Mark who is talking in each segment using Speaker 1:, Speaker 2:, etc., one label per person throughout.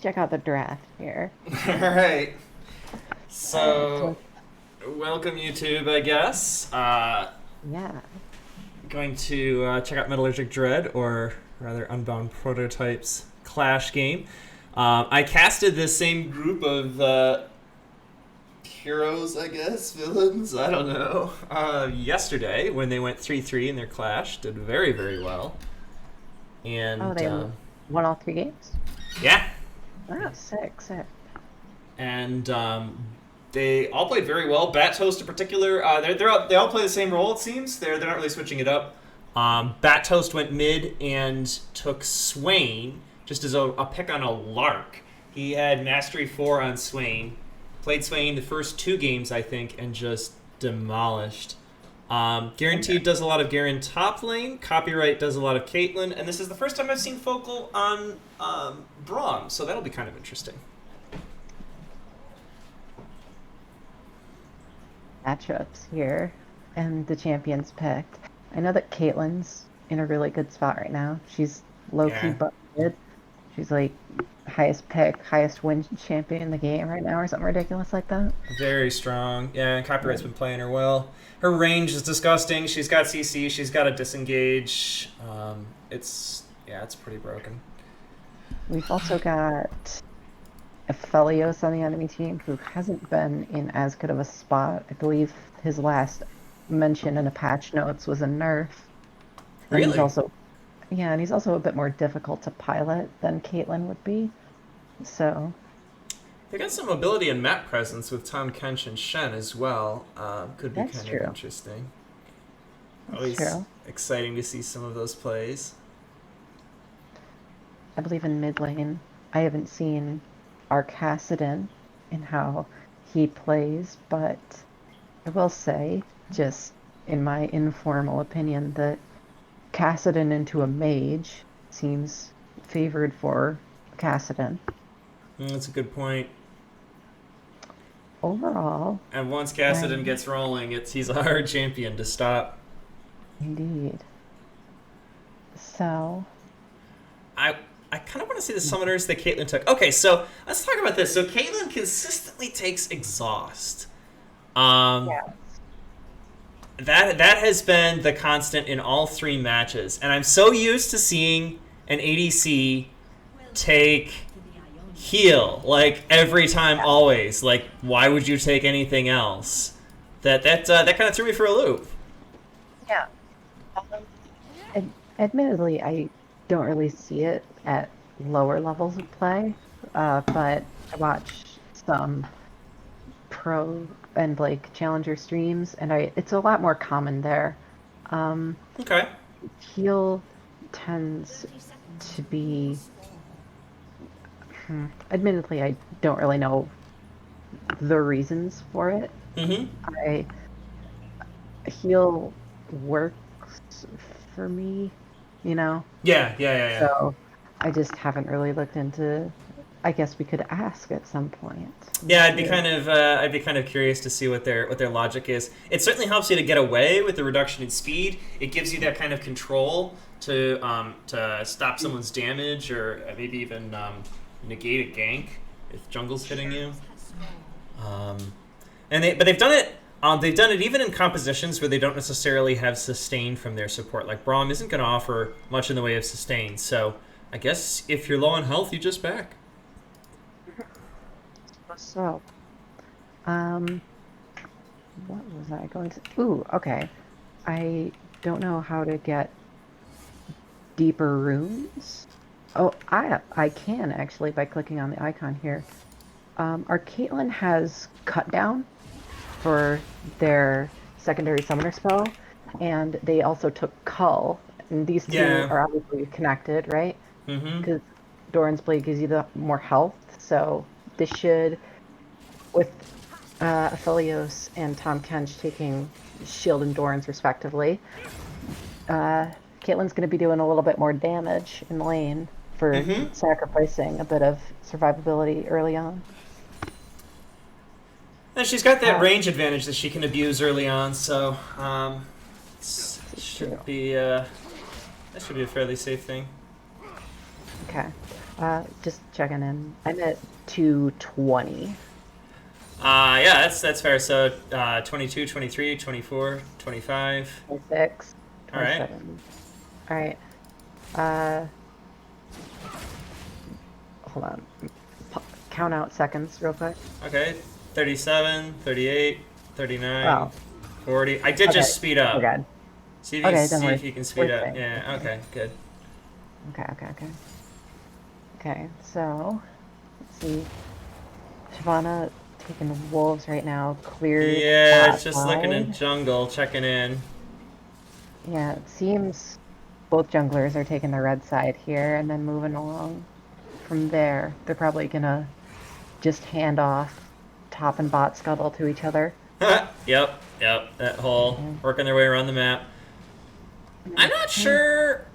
Speaker 1: check out the draft here.
Speaker 2: All right.
Speaker 1: So
Speaker 2: So, welcome YouTube, I guess.
Speaker 1: yeah,
Speaker 2: Going to check out Metallurgic Dread, or rather Unbound Prototypes Clash game. I casted this same group of heroes, I guess, villains, I don't know. Yesterday, when they went 3-3 in their Clash, did very, very well.
Speaker 1: oh,
Speaker 2: And,
Speaker 1: they won all three games.
Speaker 2: yeah.
Speaker 1: Oh, sick, sick.
Speaker 2: And they all played very well. Bat Toast in particular, they all play the same role. It seems they're not really switching it up. Bat Toast went mid and took Swain just as a pick on a lark. He had Mastery 4 on Swain, played Swain the first two games I think, and just demolished. Guaranteed does a lot of Garen top lane. Copyright does a lot of Caitlyn, and this is the first time I've seen Focal on Braum, so that'll be kind of interesting.
Speaker 1: Matchups here, and the champions picked. I know that Caitlyn's in a really good spot right now. She's low key
Speaker 2: Yeah.
Speaker 1: busted. She's like highest pick, highest win champion in the game right now, or something ridiculous like that.
Speaker 2: Very strong. Yeah, Copyright's been playing her well. Her range is disgusting. She's got CC. She's got a disengage. It's pretty broken.
Speaker 1: We've also got Aphelios on the enemy team who hasn't been in as good of a spot. I believe his last mention in a patch notes was a nerf. And he's
Speaker 2: Really?
Speaker 1: also and he's also a bit more difficult to pilot than Caitlyn would be. So
Speaker 2: They got some mobility and map presence with Tom Kench and Shen as well. Could be
Speaker 1: that's
Speaker 2: kind
Speaker 1: true.
Speaker 2: of interesting.
Speaker 1: That's
Speaker 2: Always
Speaker 1: true.
Speaker 2: exciting to see some of those plays.
Speaker 1: I believe in mid lane. I haven't seen our Cassidon and how he plays, but I will say, just in my informal opinion, that Cassidon into a mage seems favored for Cassidon.
Speaker 2: That's a good point.
Speaker 1: Overall,
Speaker 2: And once Cassidon
Speaker 1: I'm
Speaker 2: gets rolling, he's a hard champion to stop.
Speaker 1: indeed. So,
Speaker 2: I I kind of want to see the summoners that Caitlyn took. Okay, so let's talk about this. So Caitlyn consistently takes exhaust. Um,
Speaker 1: yeah.
Speaker 2: that has been the constant in all three matches, and I'm so used to seeing an ADC take heal like every time, always. Like, why would you take anything else? That kind of threw me for a loop.
Speaker 1: Yeah. Admittedly, I don't really see it at lower levels of play, but I watch some pro and like challenger streams, and it's a lot more common there. Um,
Speaker 2: Okay.
Speaker 1: heal tends to be, admittedly, I don't really know the reasons for it.
Speaker 2: Mm-hmm.
Speaker 1: I heal works for me, you know.
Speaker 2: Yeah.
Speaker 1: So I just haven't really looked into. I guess we could ask at some point.
Speaker 2: Yeah,
Speaker 1: Yeah.
Speaker 2: I'd be kind of curious to see what their logic is. It certainly helps you to get away with the reduction in speed. It gives you that kind of control to stop someone's damage, or maybe even negate a gank if jungle's hitting you. Um, but they've done it. They've done it even in compositions where they don't necessarily have sustain from their support. Like Braum isn't going to offer much in the way of sustain. So I guess if you're low on health, you just back.
Speaker 1: So, um, what was I going to? Ooh, okay. I don't know how to get deeper runes. Oh, I can actually by clicking on the icon here. Our Caitlyn has cut down for their secondary summoner spell, and they also took Cull. And these two
Speaker 2: Yeah.
Speaker 1: are obviously connected, right?
Speaker 2: Mm-hmm.
Speaker 1: Because Doran's Blade gives you the more health, so this should, with Aphelios and Tom Kench taking Shield and Doran's respectively, Caitlyn's going to be doing a little bit more damage in lane for
Speaker 2: Mm-hmm.
Speaker 1: sacrificing a bit of survivability early on.
Speaker 2: And she's got that
Speaker 1: Uh,
Speaker 2: range advantage that she can abuse early on, so
Speaker 1: this is true.
Speaker 2: should be that should be a fairly safe thing.
Speaker 1: Okay. Just checking in. I'm at 220.
Speaker 2: Yeah, that's fair. So 22, 23, 24, 25.
Speaker 1: 26,
Speaker 2: All right.
Speaker 1: 27. All right. Uh, Hold on. Count out seconds real quick.
Speaker 2: Okay. 37, 38, 39,
Speaker 1: Wow.
Speaker 2: 40. I did
Speaker 1: Okay.
Speaker 2: just speed
Speaker 1: We're
Speaker 2: up.
Speaker 1: good. Okay, don't
Speaker 2: See
Speaker 1: worry.
Speaker 2: if you can speed
Speaker 1: We're
Speaker 2: up.
Speaker 1: safe. We're
Speaker 2: Yeah,
Speaker 1: safe.
Speaker 2: okay, good.
Speaker 1: Okay, okay, okay. Okay, so let's see. Shavana taking the wolves right now. Cleared
Speaker 2: Yeah,
Speaker 1: that
Speaker 2: it's just looking in
Speaker 1: side.
Speaker 2: jungle, checking in.
Speaker 1: Yeah, it seems both junglers are taking the red side here and then moving along from there. They're probably gonna just hand off top and bot scuttle to each other.
Speaker 2: Yep, that whole
Speaker 1: Yeah.
Speaker 2: working their way around the map. I'm not
Speaker 1: Okay.
Speaker 2: sure.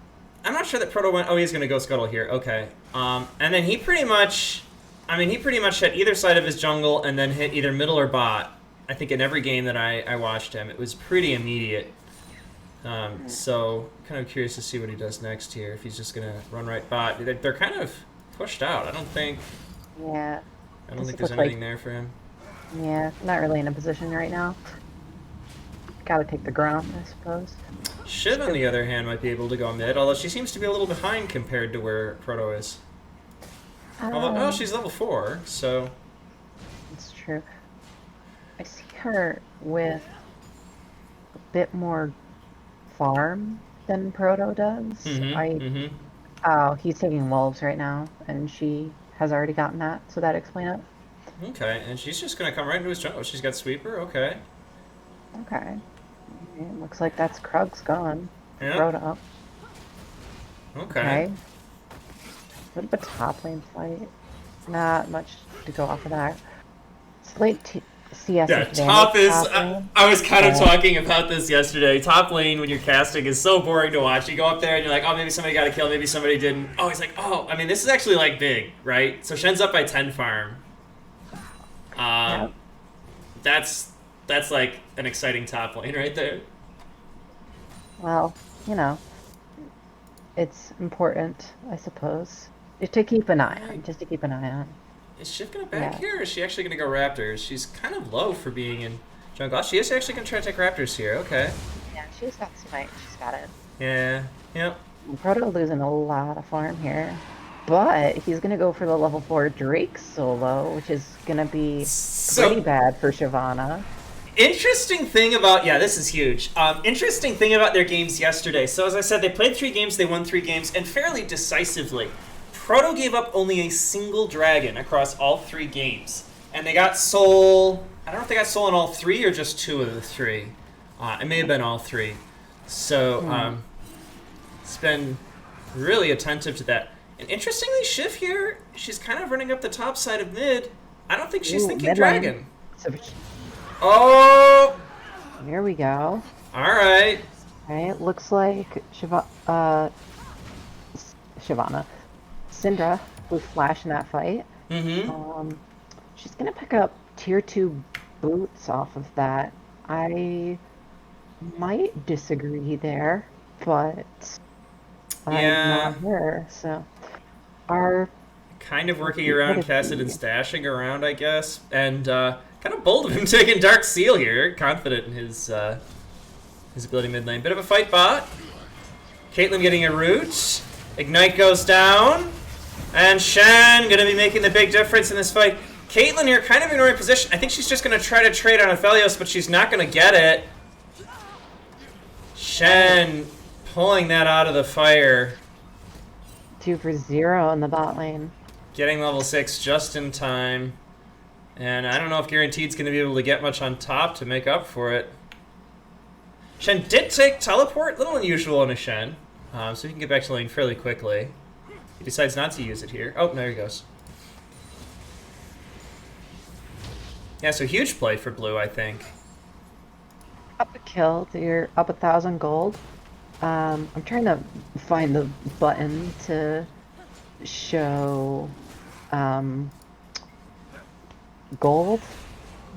Speaker 2: I'm not sure that Proto went. Oh, he's gonna go scuttle here. Okay. And then he pretty much, I mean, he pretty much hit either side of his jungle and then hit either middle or bot. I think in every game that I watched him, it was pretty immediate. So kind of curious to see what he does next here. If he's just gonna run right bot. They're kind of pushed out.
Speaker 1: Yeah,
Speaker 2: I don't think
Speaker 1: doesn't
Speaker 2: there's
Speaker 1: look like,
Speaker 2: anything there for him.
Speaker 1: yeah, not really in a position right now. Gotta take the ground, I suppose.
Speaker 2: Shiv, on the other hand, might be able to go mid, although she seems to be a little behind compared to where Proto is. Although, oh,
Speaker 1: Um,
Speaker 2: she's level 4, so...
Speaker 1: it's true. I see her with a bit more farm than Proto does.
Speaker 2: Mm-hmm, mm-hmm.
Speaker 1: Oh, he's taking wolves right now, and she has already gotten that, so that explain it.
Speaker 2: Okay, and she's just gonna come right into his jungle. She's got sweeper, okay.
Speaker 1: Okay. It looks like that's Krug's gone for
Speaker 2: Yep,
Speaker 1: Proto.
Speaker 2: okay.
Speaker 1: Okay. What about top lane fight? Not much to go off of that. Slight CS
Speaker 2: Yeah,
Speaker 1: advantage
Speaker 2: top is...
Speaker 1: top lane,
Speaker 2: I was kind of
Speaker 1: but
Speaker 2: talking about this yesterday. Top lane, when you're casting, is so boring to watch. You go up there and you're like, oh, maybe somebody got a kill, maybe somebody didn't. Oh, he's like, oh, I mean, this is actually, like, big, right? So Shen's up by 10 farm.
Speaker 1: yeah,
Speaker 2: Um, that's, like, an exciting top lane right there.
Speaker 1: well, you know, it's important, I suppose. Just to keep an eye
Speaker 2: Alright.
Speaker 1: on, just to keep an eye on.
Speaker 2: Is Shiv gonna back
Speaker 1: Yeah,
Speaker 2: here, or is she actually gonna go Raptors? She's kind of low for being in jungle. Oh, she is actually gonna try to take Raptors here. Okay.
Speaker 1: yeah, she's got smite, she's got it.
Speaker 2: Yeah. Yep.
Speaker 1: Proto losing a lot of farm here, but he's gonna go for the level 4 Drake solo, which is gonna be pretty
Speaker 2: So
Speaker 1: bad for Shyvana.
Speaker 2: interesting thing about this is huge. Interesting thing about their games yesterday. So as I said, they played 3 games, they won 3 games, and fairly decisively. Proto gave up only a single dragon across all 3 games, and they got soul. I don't know if they got soul in all 3 or just 2 of the 3. It may have been all 3. So
Speaker 1: Hmm.
Speaker 2: it's been really attentive to that. And interestingly, Shiv here, she's kind of running up the top side of mid. I don't think she's
Speaker 1: Ooh,
Speaker 2: thinking
Speaker 1: mid lane.
Speaker 2: dragon.
Speaker 1: So
Speaker 2: Oh,
Speaker 1: here we go.
Speaker 2: all right.
Speaker 1: Right, looks like Shyvana, Syndra, who flashed in that fight.
Speaker 2: Mm-hmm.
Speaker 1: Um, she's gonna pick up tier 2 boots off of that. I might disagree there, but I'm
Speaker 2: Yeah,
Speaker 1: not her, so our
Speaker 2: kind of working around Cassid and
Speaker 1: liquidity.
Speaker 2: stashing around, I guess, and kind of bold of him taking Dark Seal here. Confident in his ability mid lane. Bit of a fight bot. Caitlyn getting a root. Ignite goes down, and Shen gonna be making the big difference in this fight. Caitlyn here kind of ignoring position. I think she's just gonna try to trade on Aphelios, but she's not gonna get it. Shen pulling that out of the fire.
Speaker 1: 2 for 0 in the bot lane.
Speaker 2: Getting level 6 just in time. And I don't know if Guaranteed's going to be able to get much on top to make up for it. Shen did take Teleport. A little unusual in a Shen. So he can get back to lane fairly quickly. He decides not to use it here. Oh, there he goes. Yeah, so huge play for blue, I think.
Speaker 1: Up a kill, so you're up 1,000 gold. I'm trying to find the button to show um, gold.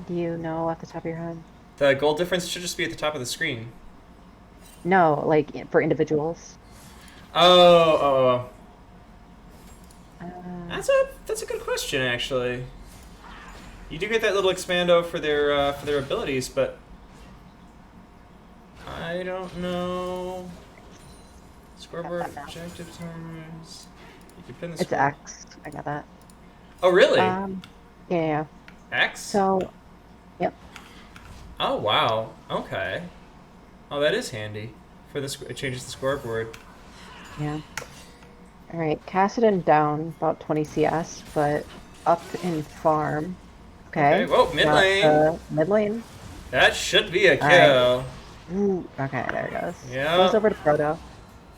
Speaker 1: Do you know off the top of your head?
Speaker 2: The gold difference should just be at the top of the screen.
Speaker 1: No, like for individuals.
Speaker 2: Oh, oh, oh.
Speaker 1: Uh,
Speaker 2: That's a good question, actually. You do get that little expando for their abilities, but I don't know.
Speaker 1: got
Speaker 2: Scoreboard
Speaker 1: that now.
Speaker 2: objective timers. You can pin the
Speaker 1: It's
Speaker 2: score.
Speaker 1: X. I got that.
Speaker 2: Oh, really?
Speaker 1: Um, yeah, yeah.
Speaker 2: X?
Speaker 1: So, yep,
Speaker 2: Oh, wow. Okay. Oh, that is handy. For the it changes the scoreboard.
Speaker 1: yeah. All right, Cassidon down about 20 CS, but up in farm.
Speaker 2: Okay.
Speaker 1: Okay,
Speaker 2: Whoa, mid
Speaker 1: got
Speaker 2: lane.
Speaker 1: the mid lane.
Speaker 2: That should be a
Speaker 1: All right.
Speaker 2: kill.
Speaker 1: Ooh, okay, there it goes. Goes
Speaker 2: Yep.
Speaker 1: over to Proto.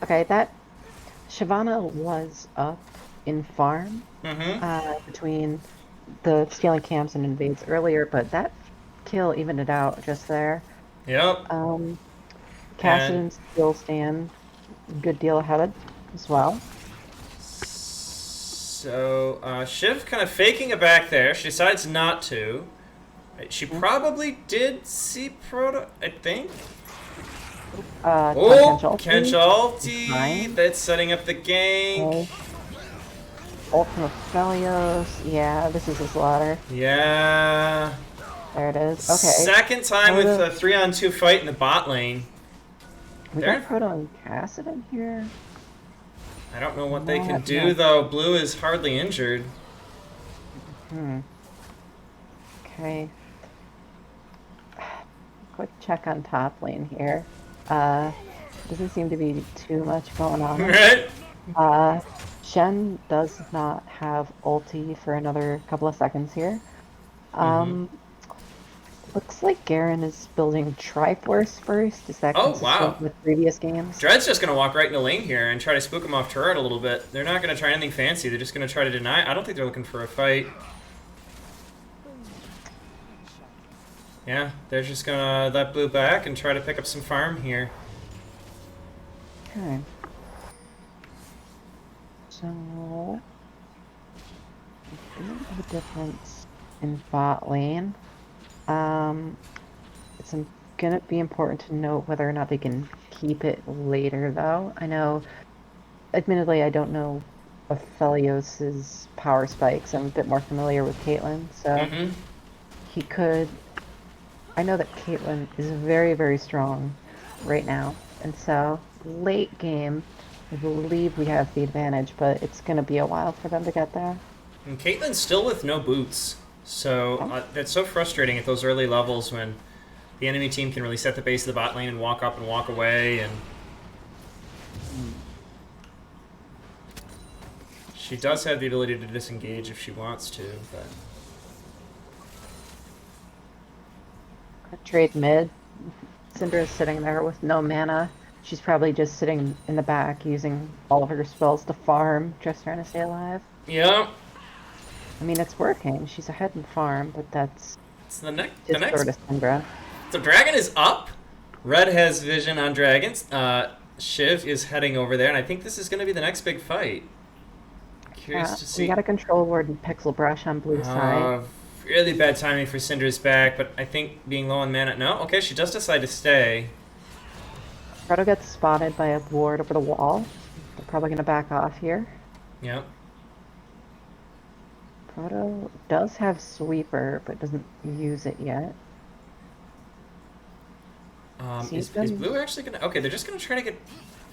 Speaker 1: Okay, that Shyvana was up in farm
Speaker 2: Mm-hmm.
Speaker 1: between the stealing camps and invades earlier, but that kill evened it out just there.
Speaker 2: Yep.
Speaker 1: Um,
Speaker 2: And
Speaker 1: Cassidon still stand good deal ahead as well.
Speaker 2: so Shiv kind of faking it back there. She decides not to. She
Speaker 1: Yeah.
Speaker 2: probably did see Proto, I think. Oh,
Speaker 1: Tangential
Speaker 2: Kench
Speaker 1: fine.
Speaker 2: that's setting up the gank.
Speaker 1: Okay. Ultima Felios. Yeah, this is a slaughter.
Speaker 2: Yeah.
Speaker 1: There it is. Okay.
Speaker 2: Second time with
Speaker 1: Proto.
Speaker 2: a 3-on-2 fight in the bot lane.
Speaker 1: We got
Speaker 2: There.
Speaker 1: Proto and Cassidon here.
Speaker 2: I don't know what they can
Speaker 1: Not
Speaker 2: do
Speaker 1: much.
Speaker 2: though. Blue is hardly injured.
Speaker 1: Hmm. Okay. Quick check on top lane here. Uh, doesn't seem to be too much going on.
Speaker 2: Right?
Speaker 1: Uh, Shen does not have ulti for another couple of seconds here.
Speaker 2: Mm-hmm.
Speaker 1: Um, looks like Garen is building Triforce first. Is that
Speaker 2: Oh wow.
Speaker 1: consistent with previous games?
Speaker 2: Dread's just gonna walk right in the lane here and try to spook him off turret a little bit. They're not gonna try anything fancy. They're just gonna try to deny. I don't think they're looking for a fight. Yeah, they're just gonna let Blue back and try to pick up some farm here.
Speaker 1: Okay. So, a bit of a difference in bot lane. Um, it's gonna be important to note whether or not they can keep it later, though. I know, admittedly, I don't know Aphelios's power spikes. I'm a bit more familiar with Caitlyn, so
Speaker 2: Mm-hmm.
Speaker 1: he could. I know that Caitlyn is very, very strong right now, and so late game, I believe we have the advantage, but it's gonna be a while for them to get there.
Speaker 2: And Caitlyn's still with no boots. So
Speaker 1: Okay.
Speaker 2: that's so frustrating at those early levels when the enemy team can really set the base of the bot lane and walk up and walk away. And she does have the ability to disengage if she wants to, but
Speaker 1: Trade mid. Syndra's sitting there with no mana. She's probably just sitting in the back using all of her spells to farm, just trying to stay alive.
Speaker 2: yeah.
Speaker 1: I mean, it's working. She's ahead in farm, but that's
Speaker 2: It's the
Speaker 1: just
Speaker 2: next.
Speaker 1: sort of Syndra.
Speaker 2: So dragon is up. Red has vision on dragons. Shiv is heading over there, and I think this is going to be the next big fight. Curious to
Speaker 1: We
Speaker 2: see.
Speaker 1: got a control ward and Pixel Brush on blue side.
Speaker 2: Really bad timing for Cinder's back, but I think being low on mana. No, okay, she does decide to stay.
Speaker 1: Proto gets spotted by a ward over the wall. They're probably going to back off here.
Speaker 2: Yep.
Speaker 1: Proto does have Sweeper, but doesn't use it yet. Sees
Speaker 2: Is
Speaker 1: them
Speaker 2: blue actually gonna? Okay, they're just gonna try to get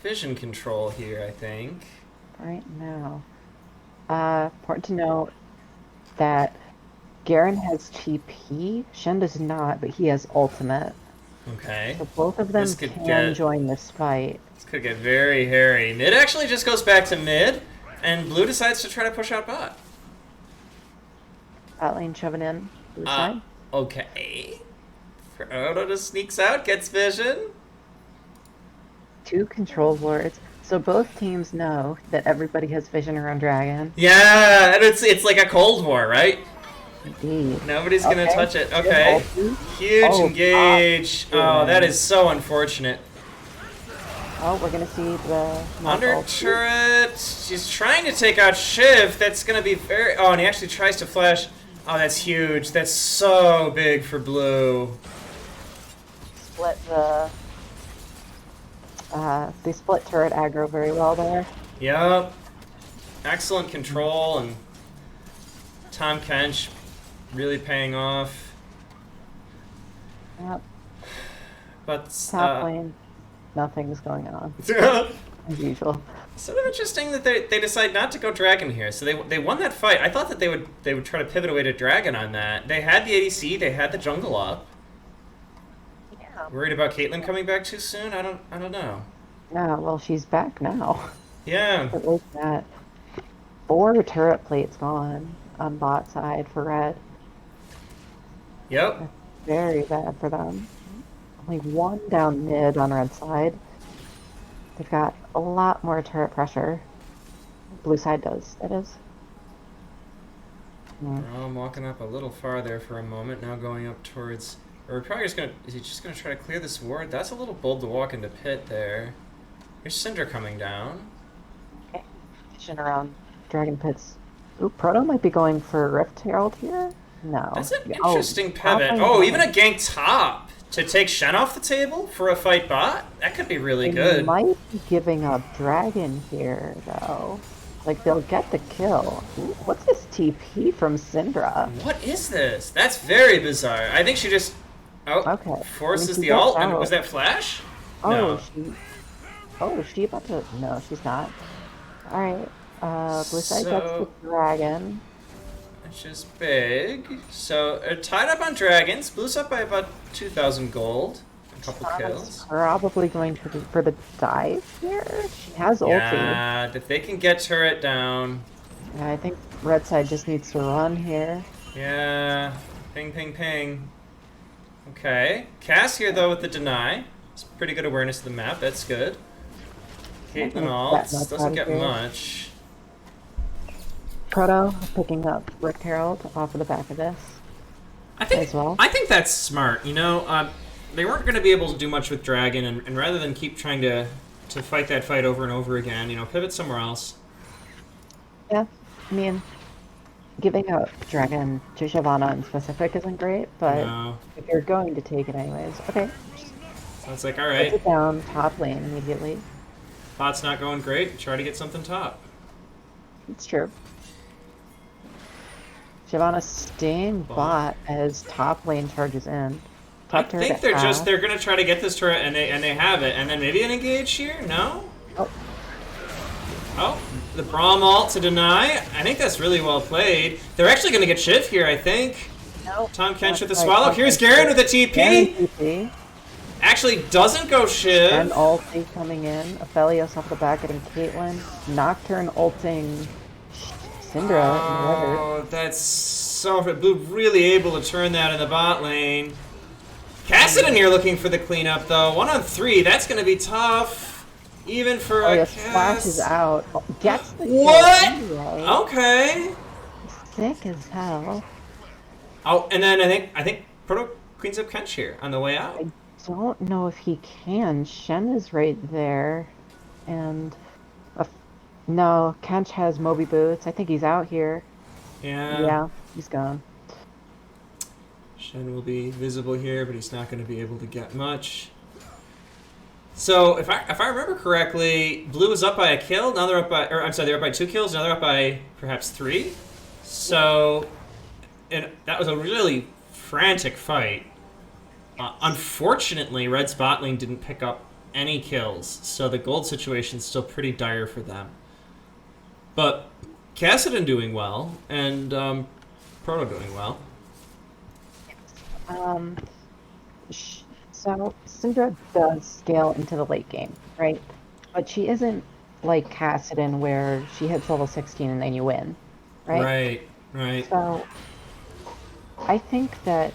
Speaker 2: vision control here. I think.
Speaker 1: right now. Important to note that Garen has TP. Shen does not, but he has ultimate.
Speaker 2: Okay.
Speaker 1: So both of them
Speaker 2: This could
Speaker 1: can
Speaker 2: get
Speaker 1: join this fight.
Speaker 2: this could get very hairy. Mid actually just goes back to mid, and blue decides to try to push out bot.
Speaker 1: Bot lane shoving in blue
Speaker 2: Uh,
Speaker 1: side.
Speaker 2: okay. Proto just sneaks out, gets vision.
Speaker 1: Two control wards. So both teams know that everybody has vision around Dragon.
Speaker 2: Yeah, and it's like a cold war, right?
Speaker 1: Indeed.
Speaker 2: Nobody's gonna
Speaker 1: Okay.
Speaker 2: touch it. Okay.
Speaker 1: Ulti.
Speaker 2: Huge
Speaker 1: Oh,
Speaker 2: engage. Oh, that is so unfortunate.
Speaker 1: Oh, we're gonna see the
Speaker 2: Under
Speaker 1: ulti.
Speaker 2: turret. She's trying to take out Shiv. That's gonna be very. Oh, and he actually tries to flash. Oh, that's huge. That's so big for blue.
Speaker 1: Split the. They split turret aggro very well there.
Speaker 2: Yup. excellent control, and Tom Kench really paying off.
Speaker 1: Yep.
Speaker 2: But
Speaker 1: Top lane, nothing's going on as usual.
Speaker 2: sort of interesting that they decide not to go dragon here. So they won that fight. I thought that they would try to pivot away to dragon on that. They had the ADC, they had the jungle up.
Speaker 1: Yeah.
Speaker 2: Worried about Caitlyn coming back too soon? I don't know.
Speaker 1: Yeah, well, she's back now.
Speaker 2: Yeah.
Speaker 1: But look at that. 4 turret plates gone on bot side for red.
Speaker 2: Yep.
Speaker 1: That's very bad for them. Only 1 down mid on red side. They've got a lot more turret pressure. Blue side does, that is.
Speaker 2: I'm walking up a little farther for a moment, now going up towards... Or we're probably just gonna... Is he just gonna try to clear this ward? That's a little bold to walk into pit there. Here's Syndra coming down.
Speaker 1: Okay. Vision around Dragon Pits. Ooh, Proto might be going for Rift Herald here? No.
Speaker 2: That's an interesting pivot.
Speaker 1: top
Speaker 2: Oh,
Speaker 1: lane.
Speaker 2: even a gank top to take Shen off the table for a fight bot? That could be really
Speaker 1: They
Speaker 2: good.
Speaker 1: might be giving up Dragon here, though. Like, they'll get the kill. Ooh, what's this TP from Syndra?
Speaker 2: What is this? That's very bizarre. I think she just... Oh,
Speaker 1: Okay.
Speaker 2: forces
Speaker 1: When
Speaker 2: the
Speaker 1: she gets
Speaker 2: ult. And
Speaker 1: out-
Speaker 2: was that flash?
Speaker 1: Oh,
Speaker 2: No.
Speaker 1: is she about to... No, she's not. Alright. Blue side gets
Speaker 2: So-
Speaker 1: the dragon.
Speaker 2: Which is big. So, tied up on dragons. Blue's up by about 2,000 gold. A couple kills.
Speaker 1: Probably going for the dive here. She has ulti.
Speaker 2: Yeah, if they can get turret down.
Speaker 1: Yeah, I think red side just needs to run here.
Speaker 2: Yeah. Ping, ping, ping. Okay. Cass here, though, with the deny. It's pretty good awareness of the map. That's good. Caitlyn
Speaker 1: That
Speaker 2: ult.
Speaker 1: much
Speaker 2: Doesn't
Speaker 1: out
Speaker 2: get
Speaker 1: here.
Speaker 2: much.
Speaker 1: Proto picking up Rift Herald off of the back of this.
Speaker 2: I think,
Speaker 1: As well.
Speaker 2: I think that's smart. You know, they weren't going to be able to do much with Dragon, and rather than keep trying to fight that fight over and over again, you know, pivot somewhere else.
Speaker 1: Yeah, I mean, giving up Dragon to Shyvana in specific isn't great, but
Speaker 2: No.
Speaker 1: if you're going to take it anyways, okay.
Speaker 2: So it's like, all
Speaker 1: Put
Speaker 2: right,
Speaker 1: it down, top lane immediately.
Speaker 2: bot's not going great. Try to get something top.
Speaker 1: It's true. Shyvana staying bot as top lane charges in.
Speaker 2: I
Speaker 1: Top turret
Speaker 2: think they're
Speaker 1: at
Speaker 2: just
Speaker 1: half.
Speaker 2: they're gonna try to get this turret and they have it, and then maybe an engage here. No.
Speaker 1: Oh.
Speaker 2: Oh, the Braum ult to deny. I think that's really well played. They're actually gonna get Shiv here. I think.
Speaker 1: No.
Speaker 2: Tom Kench with the
Speaker 1: Right,
Speaker 2: swallow.
Speaker 1: okay.
Speaker 2: Here's Garen with a TP.
Speaker 1: Garen TP.
Speaker 2: Actually doesn't go Shiv.
Speaker 1: And ulti coming in. Aphelios off the back getting Caitlyn. Nocturne ulting Syndra in the river.
Speaker 2: Oh, that's so... Blue really able to turn that in the bot lane. Cassidy here looking for the cleanup, though. 1 on 3, that's going to be tough. Even for
Speaker 1: Oh,
Speaker 2: a
Speaker 1: yeah,
Speaker 2: Cass.
Speaker 1: splashes out. Gets the kill
Speaker 2: What?
Speaker 1: anyway.
Speaker 2: Okay.
Speaker 1: Sick as hell.
Speaker 2: Oh, and then I think Proto cleans up Kench here on the way out.
Speaker 1: I don't know if he can. Shen is right there. And... no, Kench has Moby Boots. I think he's out here. Yeah, he's gone.
Speaker 2: Shen will be visible here, but he's not going to be able to get much. So if I remember correctly, Blue is up by a kill. Now they're up by, or I'm sorry, they're up by 2 kills. Now they're up by perhaps 3. So, and that was a really frantic fight. Unfortunately, Red's bot lane didn't pick up any kills, so the gold situation's still pretty dire for them. But Cassidy doing well, and Proto doing well.
Speaker 1: So Syndra does scale into the late game, right? But she isn't like Cassidon where she hits level 16 and then you win, right?
Speaker 2: Right.
Speaker 1: So I think that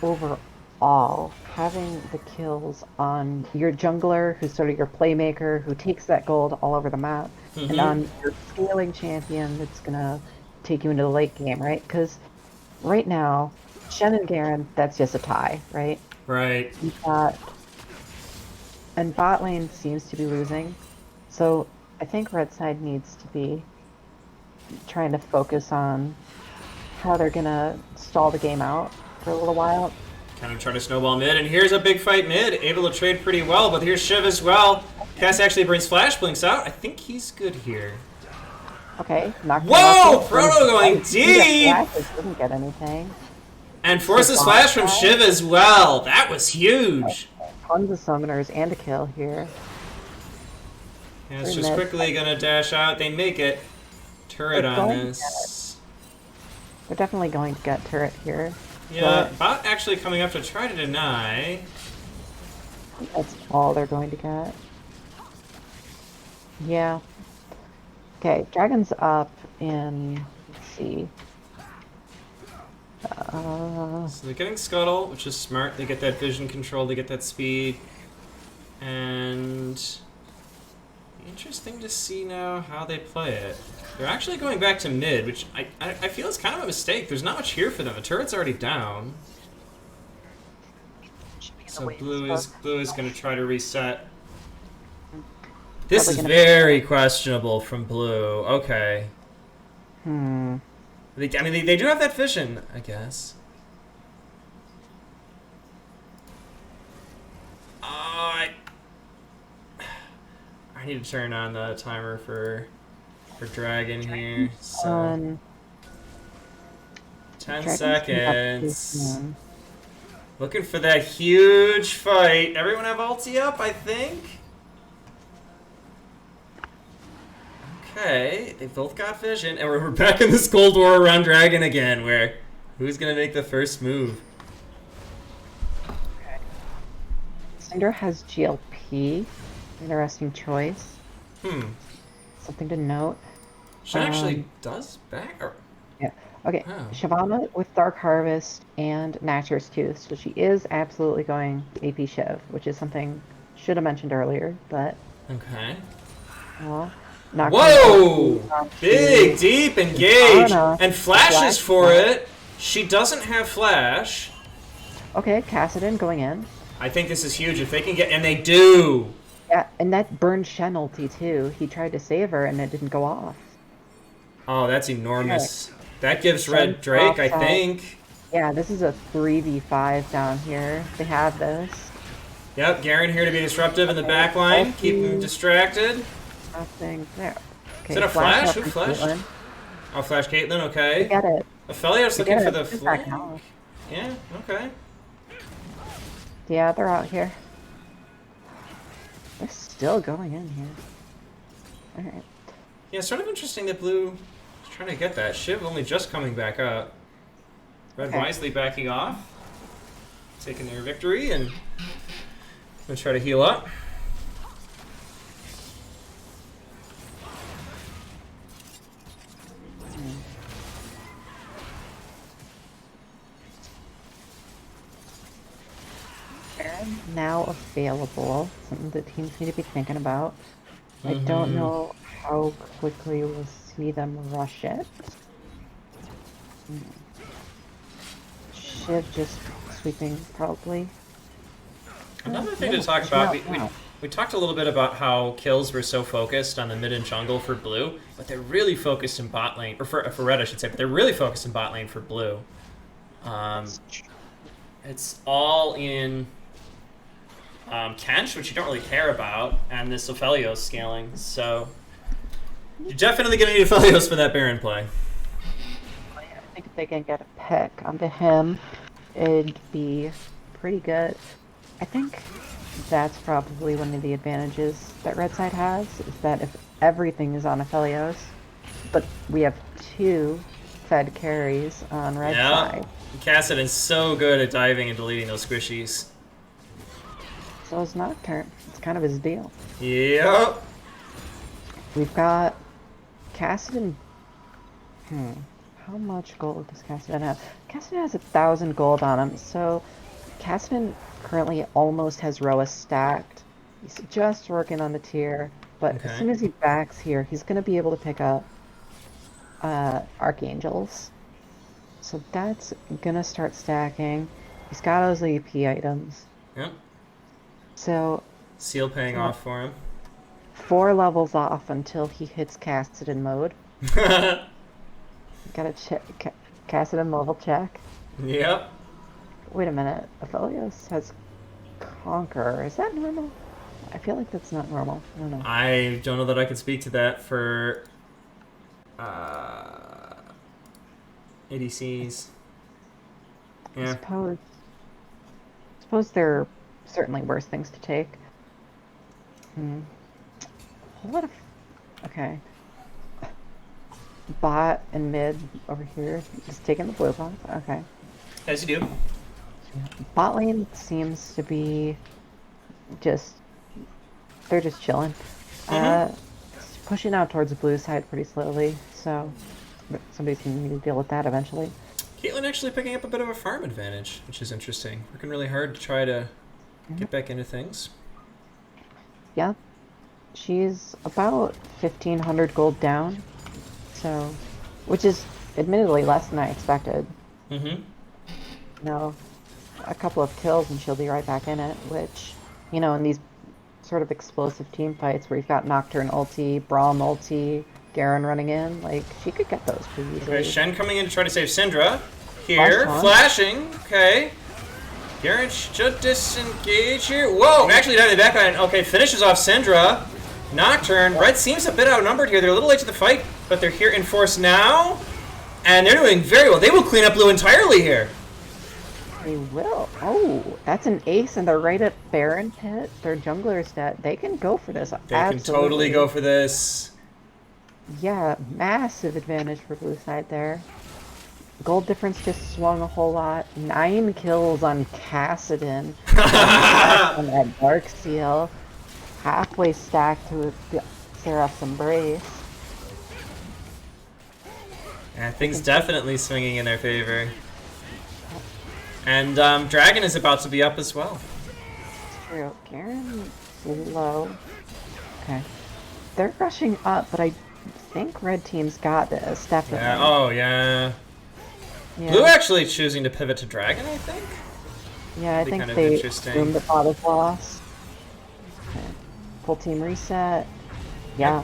Speaker 1: overall, having the kills on your jungler, who's sort of your playmaker, who takes that gold all over the map, and on your scaling champion that's gonna take you into the late game, right? Because right now, Shen and Garen, that's just a tie, right?
Speaker 2: Right.
Speaker 1: You've got... And bot lane seems to be losing. So I think red side needs to be trying to focus on how they're gonna stall the game out for a little while.
Speaker 2: Kind of trying to snowball mid, and here's a big fight mid. Able to trade pretty well, but here's Shiv as well. Cass actually brings Flash Blinks out. I think he's good here.
Speaker 1: Okay, knocked him off
Speaker 2: Whoa!
Speaker 1: the
Speaker 2: Proto going
Speaker 1: Meter
Speaker 2: deep!
Speaker 1: flashes didn't get anything.
Speaker 2: And forces
Speaker 1: Shabbat
Speaker 2: flash from
Speaker 1: guy,
Speaker 2: Shiv as well. That was huge.
Speaker 1: tons of summoners and a kill here.
Speaker 2: Yeah, it's
Speaker 1: Through
Speaker 2: just
Speaker 1: mid.
Speaker 2: quickly gonna dash out. They make it.
Speaker 1: They're
Speaker 2: Turret on
Speaker 1: going to get it.
Speaker 2: this.
Speaker 1: They're definitely going to get turret here.
Speaker 2: Yeah,
Speaker 1: But
Speaker 2: bot actually coming up to try to deny.
Speaker 1: that's all they're going to get. Yeah. Okay, dragon's up in, let's see.
Speaker 2: So they're getting Scuttle, which is smart. They get that vision control, they get that speed. And interesting to see now how they play it. They're actually going back to mid, which I feel is kind of a mistake. There's not much here for them. The turret's already down. So blue is going to try to reset. This is very questionable from blue. Okay. I mean, they do have that vision, I guess. I need to turn on the timer for dragon here. So 10 seconds. Looking for that huge fight. Everyone have ulti up, I think. Okay, they both got vision, and we're back in this Cold War around dragon again, where who's gonna make the first move?
Speaker 1: Okay. Cinder has GLP. Interesting choice. Something to note.
Speaker 2: She actually does back. Or...
Speaker 1: Yeah. Okay.
Speaker 2: Oh.
Speaker 1: Shyvana with Dark Harvest and Natcher's Tooth, so she is absolutely going AP Shiv, which is something should have mentioned earlier, but.
Speaker 2: Okay.
Speaker 1: Well.
Speaker 2: Whoa! Big, deep engage! And flashes for it! She doesn't have flash.
Speaker 1: Okay, Kassadin going in.
Speaker 2: I think this is huge. If they can get... And they do!
Speaker 1: Yeah, and that burned Shen ulti too. He tried to save her and it didn't go off.
Speaker 2: Oh, that's enormous. Okay. That gives Red Drake, I think.
Speaker 1: Yeah, this is a 3v5 down here. They have this.
Speaker 2: Yep, Garen here to be disruptive in the back line. Keep him distracted.
Speaker 1: Nothing there. Okay,
Speaker 2: is that a flash? Who flashed?
Speaker 1: Caitlyn.
Speaker 2: Oh, flash Caitlyn, okay.
Speaker 1: I get it.
Speaker 2: Aphelios looking for the flank. Yeah, okay.
Speaker 1: Yeah, they're out here. They're still going in here. Alright.
Speaker 2: Yeah, sort of interesting that blue is trying to get that. Shiv only just coming back up. Red wisely backing off. Taking their victory and gonna try to heal up.
Speaker 1: Now available, something that teams need to be thinking about. I don't know how quickly we'll see them rush it. Shiv just sweeping, probably.
Speaker 2: Another thing to talk about, we talked a little bit about how kills were so focused on the mid and jungle for blue, but they're really focused in bot lane, or for red I should say, but they're really focused in bot lane for blue. It's all in Kench, which you don't really care about, and this Aphelios scaling, so you're definitely going to need Aphelios for that Baron play.
Speaker 1: I think if they can get a pick onto him, it'd be pretty good. I think that's probably one of the advantages that red side has, is that if everything is on Aphelios, but we have two fed carries on red side.
Speaker 2: Kassadin's so good at diving and deleting those squishies.
Speaker 1: So is Nocturne. It's kind of his deal.
Speaker 2: Yep.
Speaker 1: We've got Kassadin. How much gold does Kassadin have? Kassadin has 1,000 gold on him, so Kassadin currently almost has Roa stacked. He's just working on the tier, but as soon as he backs here, he's going to be able to pick up Archangels. So that's going to start stacking. He's got those AP items.
Speaker 2: Yep.
Speaker 1: So
Speaker 2: Seal paying off for him.
Speaker 1: 4 levels off until he hits Kassadin mode. Gotta check Kassadin level check.
Speaker 2: Yep.
Speaker 1: Wait a minute. Aphelios has Conqueror. Is that normal? I feel like that's not normal. I don't know.
Speaker 2: I don't know that I can speak to that for ADCs.
Speaker 1: I
Speaker 2: Yeah.
Speaker 1: suppose there are certainly worse things to take. Hmm. A whole lot of okay. Bot and mid over here, just taking the blue buff. Okay.
Speaker 2: As you do.
Speaker 1: Bot lane seems to be just they're just chilling.
Speaker 2: Mm-hmm.
Speaker 1: It's pushing out towards the blue side pretty slowly, so somebody's gonna need to deal with that eventually.
Speaker 2: Caitlyn actually picking up a bit of a farm advantage, which is interesting. Working really hard to try to
Speaker 1: Mhm.
Speaker 2: get back into things.
Speaker 1: Yeah, she's about 1,500 gold down, so which is admittedly less than I expected.
Speaker 2: Mm-hmm.
Speaker 1: No, a couple of kills and she'll be right back in it, which, in these sort of explosive team fights where you've got Nocturne ulti, Braum ulti, Garen running in, like, she could get those pretty
Speaker 2: Okay,
Speaker 1: easily.
Speaker 2: Shen coming in to try to save Syndra.
Speaker 1: Flash
Speaker 2: Here,
Speaker 1: taunt.
Speaker 2: flashing. Okay. Garen should disengage here. Whoa, actually down the back line. Okay, finishes off Syndra. Nocturne. Red seems a bit outnumbered here. They're a little late to the fight, but they're here in force now. And they're doing very well. They will clean up blue entirely here.
Speaker 1: They will. Oh, that's an ace and they're right at Baron pit. Their jungler's dead. They can go for this.
Speaker 2: They can totally
Speaker 1: Absolutely.
Speaker 2: go for this.
Speaker 1: Yeah, massive advantage for blue side there. Gold difference just swung a whole lot. 9 kills on Cassidon. 1 on that Dark Seal. Halfway stacked to the Seraph's Embrace.
Speaker 2: Yeah, things definitely swinging in their favor. And Dragon is about to be up as well.
Speaker 1: It's true. Garen's low. Okay. They're rushing up, but I think red team's got this, definitely.
Speaker 2: Yeah. Oh, yeah.
Speaker 1: Yeah.
Speaker 2: Blue actually choosing to pivot to Dragon, I think.
Speaker 1: Yeah, I
Speaker 2: Be
Speaker 1: think
Speaker 2: kind of
Speaker 1: they
Speaker 2: interesting.
Speaker 1: assumed that bot is lost. Okay. Full team reset. Yeah.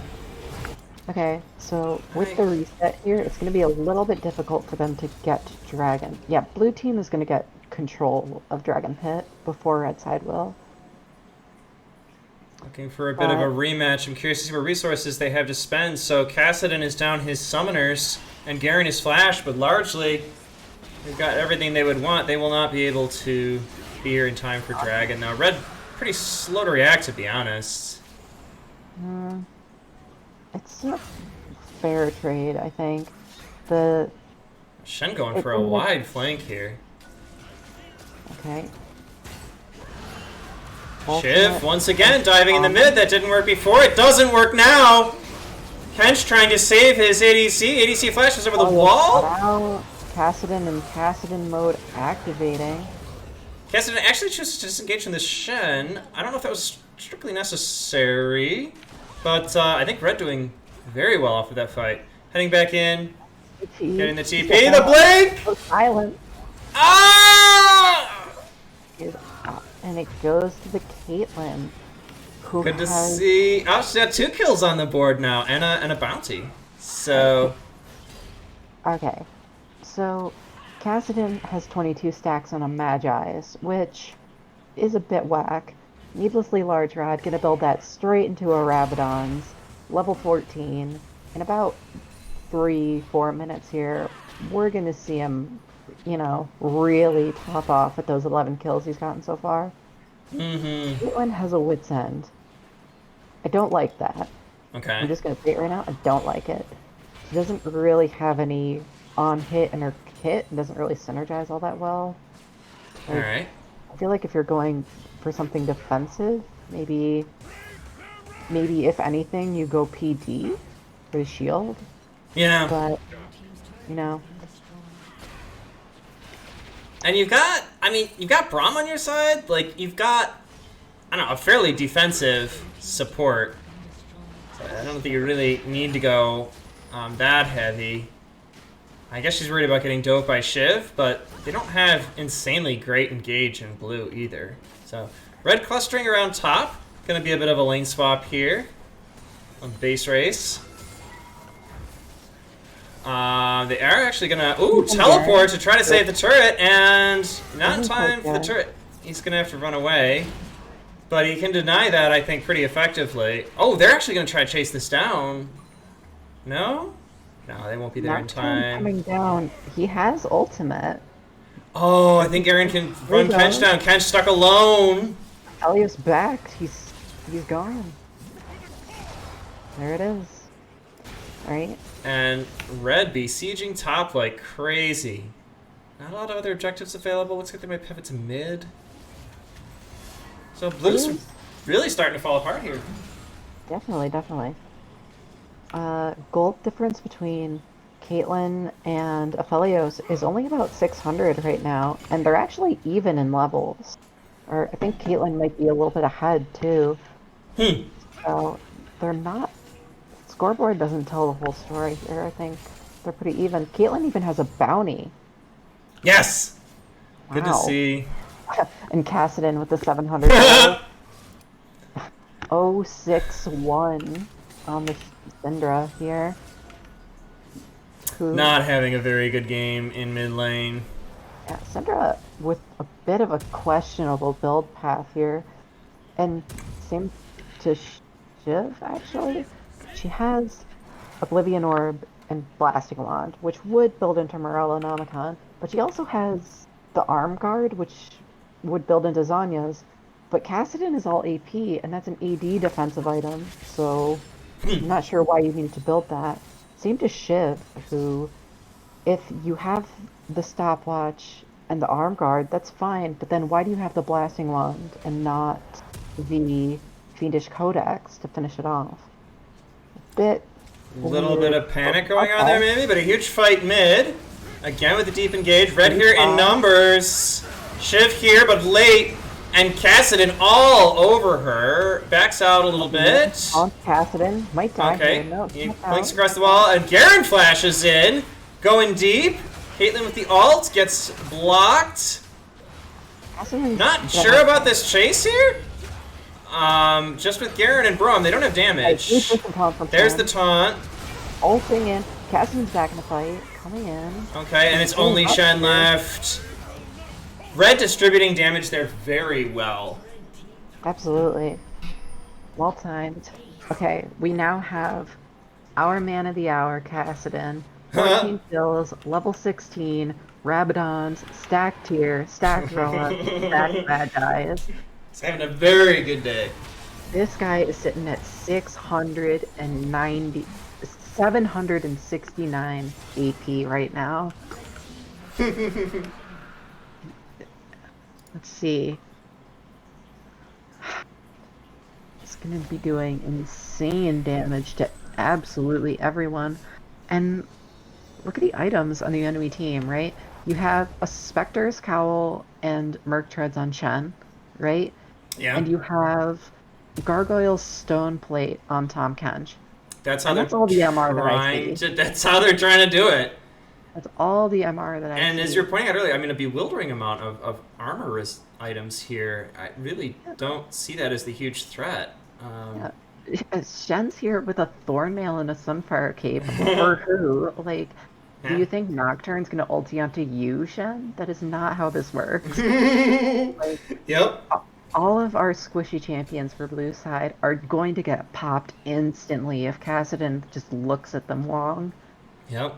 Speaker 1: Okay, so with the reset here, it's going to be a little bit difficult for them to get to Dragon. Yeah, blue team is going to get control of Dragon Pit before red side will.
Speaker 2: Looking for a bit of a rematch. I'm curious to see what resources they have to spend. So Cassidon is down his summoners, and Garen is flash, but largely they've got everything they would want. They will not be able to be here in time for Dragon. Now, red pretty slow to react, to be honest.
Speaker 1: It's a fair trade, I think. The
Speaker 2: Shen going for a wide flank here.
Speaker 1: Okay.
Speaker 2: Shiv, once again, diving in the mid. That didn't work before. It doesn't work now. Kench trying to save his ADC. ADC flashes over the wall.
Speaker 1: Now, Cassidon and Cassidon mode activating.
Speaker 2: Cassidon actually chooses to disengage from this Shen. I don't know if that was strictly necessary, but I think Red doing very well off of that fight. Heading back in, getting the TP, the blink!
Speaker 1: So silent.
Speaker 2: Ah!
Speaker 1: Is up, and it goes to the Caitlyn, who
Speaker 2: Good to
Speaker 1: has
Speaker 2: see. Oh, she's got 2 kills on the board now, and a bounty. So,
Speaker 1: okay. So Cassidon has 22 stacks on a Magi's, which is a bit whack. Needlessly large rod, gonna build that straight into a Rabadon's, level 14. In about 3-4 minutes here, we're gonna see him, really top off at those 11 kills he's gotten so far. Caitlyn has a wit's end. I don't like that.
Speaker 2: okay.
Speaker 1: I'm just gonna say it right now, I don't like it. She doesn't really have any on-hit in her kit, and doesn't really synergize all that well.
Speaker 2: Alright.
Speaker 1: I feel like if you're going for something defensive, maybe if anything, you go PD for the shield.
Speaker 2: Yeah.
Speaker 1: But,
Speaker 2: And you've got Braum on your side. Like, you've got, I don't know, a fairly defensive support. So I don't think you really need to go that heavy. I guess she's worried about getting doped by Shiv, but they don't have insanely great engage in blue either. So, red clustering around top. Gonna be a bit of a lane swap here on base race. They are actually gonna teleport to try to save the turret, and not in time for the turret. He's gonna have to run away, but he can deny that, I think, pretty effectively. Oh, they're actually gonna try to chase this down. No, No, they won't be there in
Speaker 1: Nocturne
Speaker 2: time.
Speaker 1: coming down. He has ultimate.
Speaker 2: Oh, I think Aaron can
Speaker 1: There he
Speaker 2: run Kench
Speaker 1: goes.
Speaker 2: down. Kench stuck alone.
Speaker 1: Elio's back. He's gone. There it is. All right.
Speaker 2: And Red besieging top like crazy. Not a lot of other objectives available. Looks like they might pivot to mid. So Blue's
Speaker 1: Blue's
Speaker 2: really starting to fall apart here.
Speaker 1: definitely. Gold difference between Caitlyn and Aphelios is only about 600 right now, and they're actually even in levels. Or I think Caitlyn might be a little bit ahead too.
Speaker 2: Hmm.
Speaker 1: So they're not. Scoreboard doesn't tell the whole story here. I think they're pretty even. Caitlyn even has a bounty.
Speaker 2: Yes. Good to
Speaker 1: Wow.
Speaker 2: see.
Speaker 1: And Cassidon with the 700 gold. 061 on the Syndra here. Who,
Speaker 2: Not having a very good game in mid lane.
Speaker 1: yeah, Syndra with a bit of a questionable build path here. And same to Shiv, actually. She has Oblivion Orb and Blasting Wand, which would build into Morellonomicon, but she also has the Arm Guard, which would build into Zanya's. But Cassidon is all AP, and that's an AD defensive item, so I'm not sure why you need to build that. Same to Shiv, who, if you have the stopwatch and the arm guard, that's fine, but then why do you have the blasting wand and not the fiendish codex to finish it off? A bit
Speaker 2: Little bit
Speaker 1: weird.
Speaker 2: of panic
Speaker 1: Oh,
Speaker 2: going on there,
Speaker 1: okay.
Speaker 2: maybe, but a huge fight mid. Again with the deep engage. Red here in numbers. Shiv here, but late. And Cassidon all over her. Backs out a little bit.
Speaker 1: On Cassidon. Might die here.
Speaker 2: Okay.
Speaker 1: No,
Speaker 2: He
Speaker 1: check
Speaker 2: blinks
Speaker 1: out.
Speaker 2: across the wall, and Garen flashes in. Going deep. Caitlyn with the ult gets blocked.
Speaker 1: Cassidon's
Speaker 2: Not sure
Speaker 1: definitely-
Speaker 2: about this chase here. Just with Garen and Braum, they don't have
Speaker 1: Right,
Speaker 2: damage.
Speaker 1: huge distance taunt from
Speaker 2: There's
Speaker 1: Sam.
Speaker 2: the taunt.
Speaker 1: Ulting in. Cassidon's back in the fight. Coming in.
Speaker 2: Okay, and it's only
Speaker 1: up
Speaker 2: Shen
Speaker 1: here.
Speaker 2: left. Red distributing damage there very well.
Speaker 1: Absolutely. Well timed. Okay, we now have our man of the hour, Cassidon. 14 kills, level 16, Rabadons, stacked tier, stacked roll-up, stacked bad guys.
Speaker 2: He's having a very good day.
Speaker 1: This guy is sitting at 690, 769 AP right now. Let's see. It's going to be doing insane damage to absolutely everyone. And look at the items on the enemy team, right? You have a Spectre's Cowl and Merc Treads on Shen, right?
Speaker 2: Yeah.
Speaker 1: And you have Gargoyle's Stone Plate on Tom Kench.
Speaker 2: That's how
Speaker 1: And
Speaker 2: they're
Speaker 1: that's all the MR that I
Speaker 2: trying
Speaker 1: see.
Speaker 2: to. That's how they're trying to do it.
Speaker 1: That's all the MR that I
Speaker 2: And
Speaker 1: see.
Speaker 2: as you're pointing out earlier, I mean, a bewildering amount of armor items here. I really don't see that as the huge threat.
Speaker 1: Yeah. Shen's here with a Thornmail and a Sunfire Cape. For who? Like, do
Speaker 2: Yeah.
Speaker 1: you think Nocturne's gonna ulti onto you, Shen? That is not how this works. Like,
Speaker 2: Yep.
Speaker 1: all of our squishy champions for blue side are going to get popped instantly if Cassidon just looks at them wrong.
Speaker 2: Yep.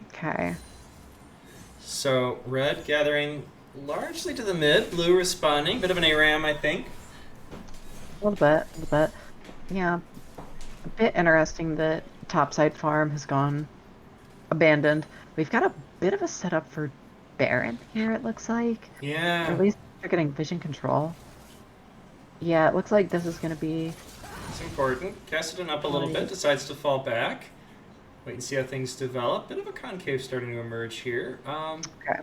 Speaker 1: Okay.
Speaker 2: So red gathering largely to the mid, blue responding. Bit of an ARAM, I think.
Speaker 1: A little bit. Yeah. A bit interesting that topside farm has gone abandoned. We've got a bit of a setup for Baron here, it looks like. Or
Speaker 2: Yeah.
Speaker 1: at least they're getting vision control. Yeah, it looks like this is going to be...
Speaker 2: It's important. Cassidon up a little bit, decides to fall back. Wait and see how things develop. Bit of a concave starting to emerge here.
Speaker 1: Okay.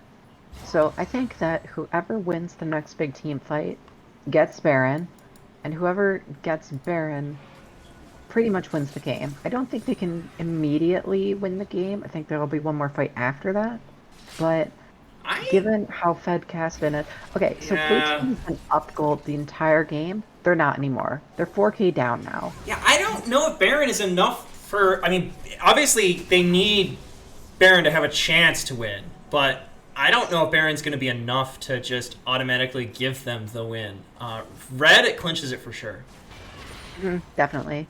Speaker 1: So I think that whoever wins the next big team fight gets Baron, and whoever gets Baron pretty much wins the game. I don't think they can immediately win the game. I think there will be one more fight after that. But given how fed Cassidon is... Okay, so Blue
Speaker 2: Yeah.
Speaker 1: Team's been up gold the entire game. They're not anymore. They're 4k down now.
Speaker 2: Yeah, I don't know if Baron is enough for... I mean, obviously they need Baron to have a chance to win, but I don't know if Baron's going to be enough to just automatically give them the win. Red, it clinches it for sure.
Speaker 1: Definitely.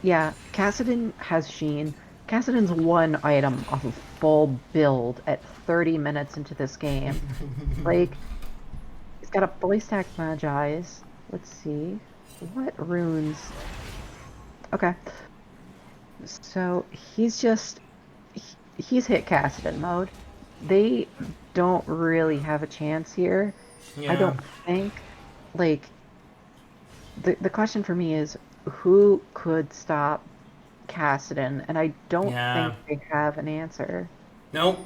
Speaker 1: Yeah, Cassidon has Sheen. Kassadin's one item off of full build at 30 minutes into this game. Like, he's got a fully stacked Magi's. Let's see. What runes? Okay. So he's just he's hit Kassadin mode. They don't really have a chance here. I
Speaker 2: Yeah.
Speaker 1: don't think. Like, the question for me is who could stop Kassadin? And I don't think
Speaker 2: Yeah.
Speaker 1: they have an answer.
Speaker 2: Nope.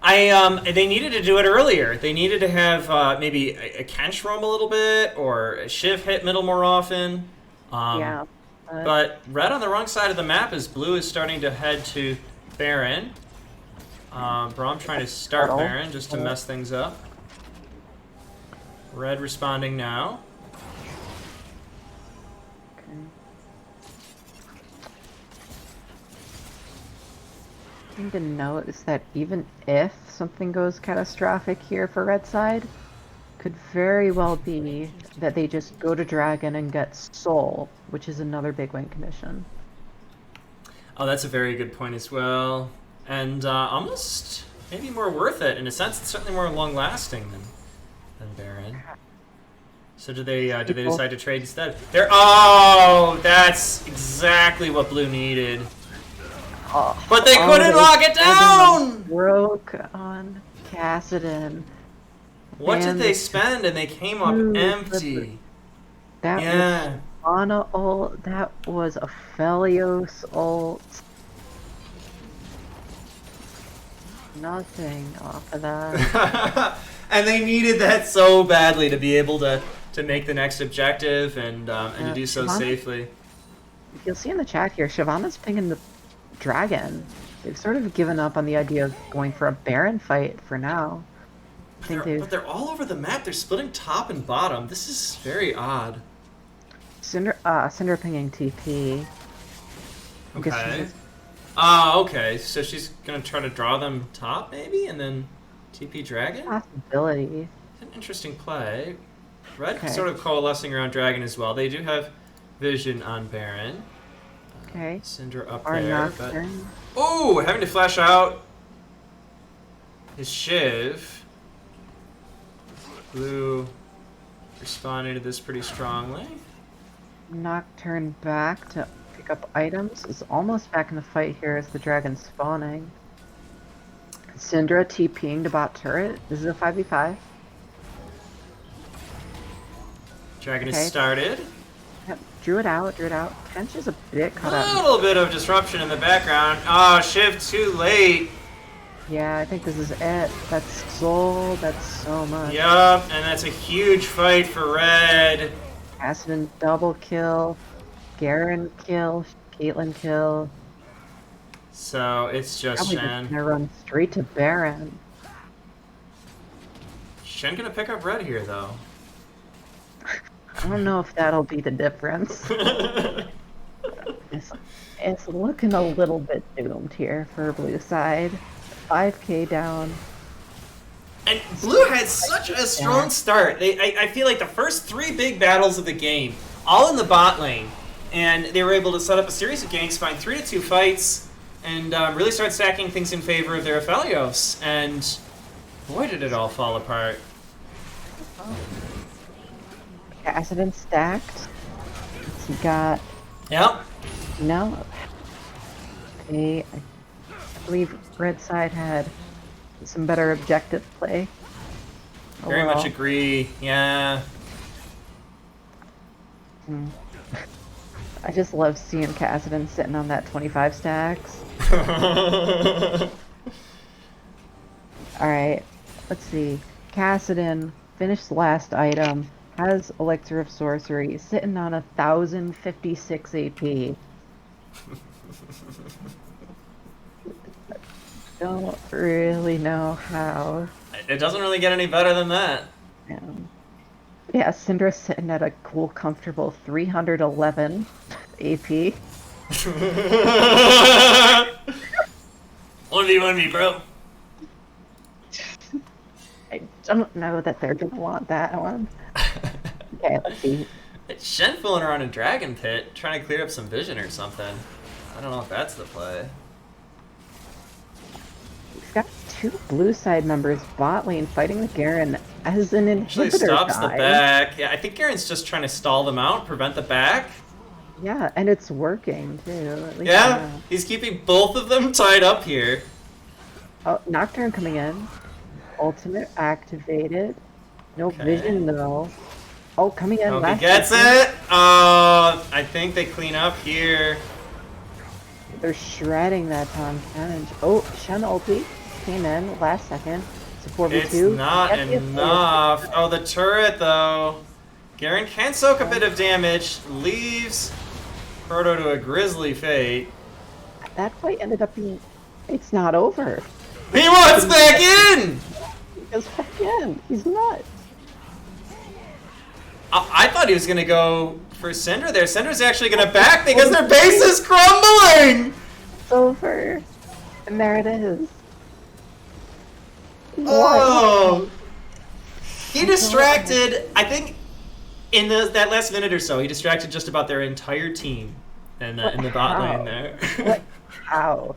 Speaker 2: They needed to do it earlier. They needed to have maybe a Kench roam a little bit, or a Shiv hit middle more often. Um,
Speaker 1: Yeah. But
Speaker 2: but red on the wrong side of the map as blue is starting to head to Baron. Braum trying to start
Speaker 1: Subtle.
Speaker 2: Baron just to mess things up. Red responding now.
Speaker 1: Okay. Thing to note is that even if something goes catastrophic here for red side, could very well be that they just go to dragon and get soul, which is another big win condition.
Speaker 2: Oh, that's a very good point as well. And almost maybe more worth it. In a sense, it's certainly more long-lasting than Baron. So do they decide to trade instead? Oh, that's exactly what blue needed.
Speaker 1: Oh,
Speaker 2: But they couldn't
Speaker 1: those
Speaker 2: lock it down!
Speaker 1: broke on Kassadin.
Speaker 2: What did
Speaker 1: And
Speaker 2: they spend? And they came up
Speaker 1: two
Speaker 2: empty.
Speaker 1: That
Speaker 2: Yeah.
Speaker 1: was Ana ult. That was a Felios ult. Nothing off of that.
Speaker 2: And they needed that so badly to be able to make the next objective and to do so
Speaker 1: Shyvana?
Speaker 2: safely.
Speaker 1: You'll see in the chat here, Shyvana's pinging the dragon. They've sort of given up on the idea of going for a Baron fight for now. I think
Speaker 2: But they're all over the map. They're splitting top and bottom. This is very odd.
Speaker 1: Cinder pinging TP. I guess she's
Speaker 2: Okay.
Speaker 1: just-
Speaker 2: Okay. So she's gonna try to draw them top, maybe, and then TP Dragon.
Speaker 1: possibility.
Speaker 2: An interesting play. Red
Speaker 1: Okay.
Speaker 2: sort of coalescing around Dragon as well. They do have vision on Baron.
Speaker 1: Okay.
Speaker 2: Cinder up
Speaker 1: Our
Speaker 2: there, but
Speaker 1: Nocturne.
Speaker 2: oh, having to flash out his Shiv. Blue responding to this pretty strongly.
Speaker 1: Nocturne back to pick up items. Is almost back in the fight here as the dragon's spawning. Syndra TPing to bot turret. This is a 5v5.
Speaker 2: Dragon
Speaker 1: Okay.
Speaker 2: has started.
Speaker 1: Yep. Drew it out. Kench is a bit
Speaker 2: A
Speaker 1: caught up.
Speaker 2: little bit of disruption in the background. Oh, Shiv too late.
Speaker 1: Yeah, I think this is it. That's soul. That's so much.
Speaker 2: Yup, and that's a huge fight for Red.
Speaker 1: Aspen double kill. Garen kill. Caitlyn kill.
Speaker 2: So it's just
Speaker 1: Probably just
Speaker 2: Shen.
Speaker 1: gonna run straight to Baron.
Speaker 2: Shen gonna pick up Red here, though.
Speaker 1: I don't know if that'll be the difference. It's looking a little bit doomed here for blue side. 5k down.
Speaker 2: And Blue had such a strong start. I feel like the first three big battles of the game, all in the bot lane, and they were able to set up a series of ganks, find 3-2 fights, and really start stacking things in favor of their Aphelios. And boy, did it all fall apart.
Speaker 1: Kassadin stacked. He got
Speaker 2: Yep.
Speaker 1: no. Okay, I believe red side had some better objective play.
Speaker 2: Very much
Speaker 1: overall.
Speaker 2: agree. Yeah.
Speaker 1: I just love seeing Kassadin sitting on that 25 stacks. Alright, let's see. Kassadin finished the last item, has Elixir of Sorcery, sitting on 1056 AP. Don't really know how.
Speaker 2: It doesn't really get any better than that.
Speaker 1: Yeah, Syndra's sitting at a cool, comfortable 311 AP.
Speaker 2: 1v1 bro.
Speaker 1: I don't know that they're gonna want that one. Okay, let's see.
Speaker 2: Shen fooling around in Dragon Pit, trying to clear up some vision or something. I don't know if that's the play.
Speaker 1: He's got two blue side members bot lane fighting the Garen as an
Speaker 2: Actually
Speaker 1: inhibitor
Speaker 2: stops the
Speaker 1: dive.
Speaker 2: back. Yeah, I think Garen's just trying to stall them out, prevent the back.
Speaker 1: Yeah, and it's working too, at least for
Speaker 2: Yeah,
Speaker 1: now.
Speaker 2: he's keeping both of them tied up here.
Speaker 1: Oh, Nocturne coming in. Ultimate activated. No
Speaker 2: Okay.
Speaker 1: vision though. Oh, coming in
Speaker 2: Oh, he
Speaker 1: last
Speaker 2: gets
Speaker 1: second.
Speaker 2: it. I think they clean up here.
Speaker 1: They're shredding that Tom Kench. Oh, Shen ulti came in last second. It's a
Speaker 2: It's
Speaker 1: 4v2.
Speaker 2: not
Speaker 1: Get the assist.
Speaker 2: enough. Oh, the turret though. Garen can soak a bit of damage. Leaves Proto to a grisly fate.
Speaker 1: That fight ended up being. It's not over.
Speaker 2: He wants back in.
Speaker 1: He goes back in. He's nuts.
Speaker 2: I thought he was gonna go for Syndra there. Syndra's actually gonna back because their base is crumbling.
Speaker 1: It's over. And there it is. What?
Speaker 2: Oh, he
Speaker 1: I don't understand.
Speaker 2: distracted. I think in that last minute or so, he distracted just about their entire team
Speaker 1: What?
Speaker 2: in the bot lane
Speaker 1: How?
Speaker 2: there.
Speaker 1: What? How?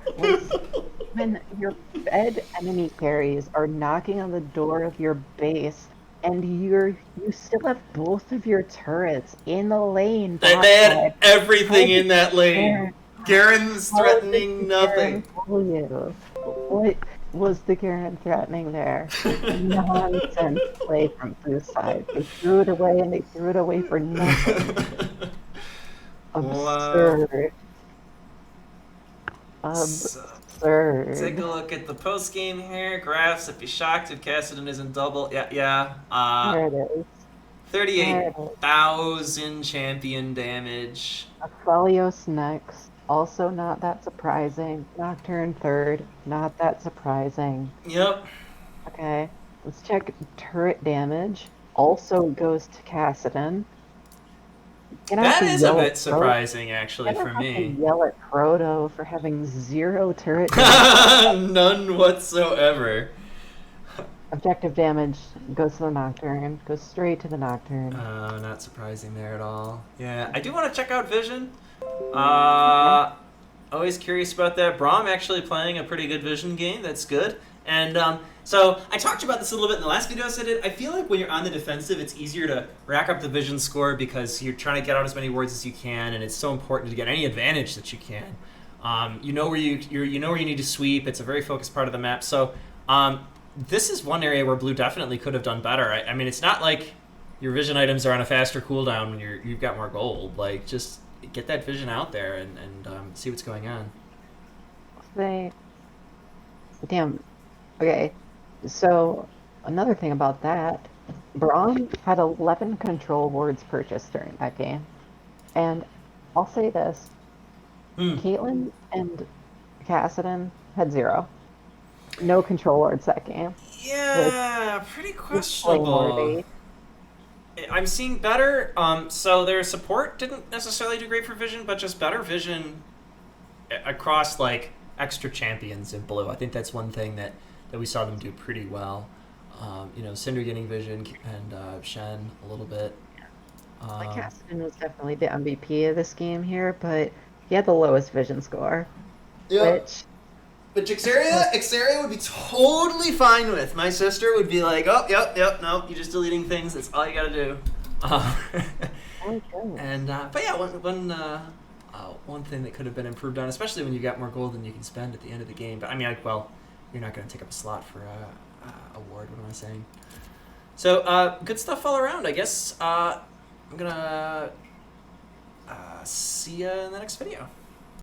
Speaker 1: When your fed enemy carries are knocking on the door of your base, and you still have both of your turrets in the lane bot
Speaker 2: They had
Speaker 1: side. How
Speaker 2: everything
Speaker 1: did
Speaker 2: in that lane.
Speaker 1: Garen?
Speaker 2: Garen's
Speaker 1: How did
Speaker 2: threatening
Speaker 1: the Garen
Speaker 2: nothing.
Speaker 1: fool you? What was the Garen threatening there? Nonsense play from blue side. They threw it away and they threw it away for nothing.
Speaker 2: Wow.
Speaker 1: Absurd.
Speaker 2: So, take a
Speaker 1: Absurd.
Speaker 2: look at the post game here. Graphs. If you're shocked if Cassidy isn't double, yeah.
Speaker 1: There it is. There it is.
Speaker 2: 38,000 champion damage.
Speaker 1: Aphelios next. Also not that surprising. Nocturne third. Not that surprising.
Speaker 2: Yep.
Speaker 1: Okay. Let's check turret damage. Also goes to Cassidon. Gonna have
Speaker 2: That
Speaker 1: to
Speaker 2: is a
Speaker 1: yell
Speaker 2: bit
Speaker 1: at Proto.
Speaker 2: surprising, actually,
Speaker 1: Gonna
Speaker 2: for
Speaker 1: have to
Speaker 2: me.
Speaker 1: yell at Proto for having 0 turret damage.
Speaker 2: None whatsoever.
Speaker 1: Objective damage goes to the Nocturne. Goes straight to the Nocturne.
Speaker 2: Not surprising there at all. Yeah, I do want to check out Vision.
Speaker 1: Okay.
Speaker 2: Always curious about that. Braum actually playing a pretty good Vision game. That's good. And so I talked about this a little bit in the last videos I did. I feel like when you're on the defensive, it's easier to rack up the Vision score because you're trying to get out as many wards as you can, and it's so important to get any advantage that you can. You know where you know where you need to sweep. It's a very focused part of the map. So this is one area where Blue definitely could have done better. I mean, it's not like your Vision items are on a faster cooldown when you've got more gold. Like, just get that Vision out there and see what's going on.
Speaker 1: They. Damn. Okay. So another thing about that, Braum had 11 control wards purchased during that game. And I'll say this,
Speaker 2: Hmm.
Speaker 1: Caitlyn and Cassidon had 0. No control wards that game, which
Speaker 2: Yeah, pretty
Speaker 1: is
Speaker 2: questionable.
Speaker 1: blameworthy.
Speaker 2: I'm seeing better. So their support didn't necessarily do great for Vision, but just better Vision across like extra champions in Blue. I think that's one thing that we saw them do pretty well. Cinder getting Vision and Shen a little bit.
Speaker 1: Like
Speaker 2: Um,
Speaker 1: Cassidon was definitely the MVP of this game here, but he had the lowest vision score,
Speaker 2: yep.
Speaker 1: which
Speaker 2: But
Speaker 1: oh,
Speaker 2: Ixaria would be totally fine with. My sister would be like, oh, yep, no, you're just deleting things. That's all you gotta do. Um,
Speaker 1: there it goes.
Speaker 2: but yeah, one thing that could have been improved on, especially when you got more gold than you can spend at the end of the game. But I mean, you're not gonna take up a slot for a award. What am I saying? So good stuff all around. I guess I'm gonna see you in the next video.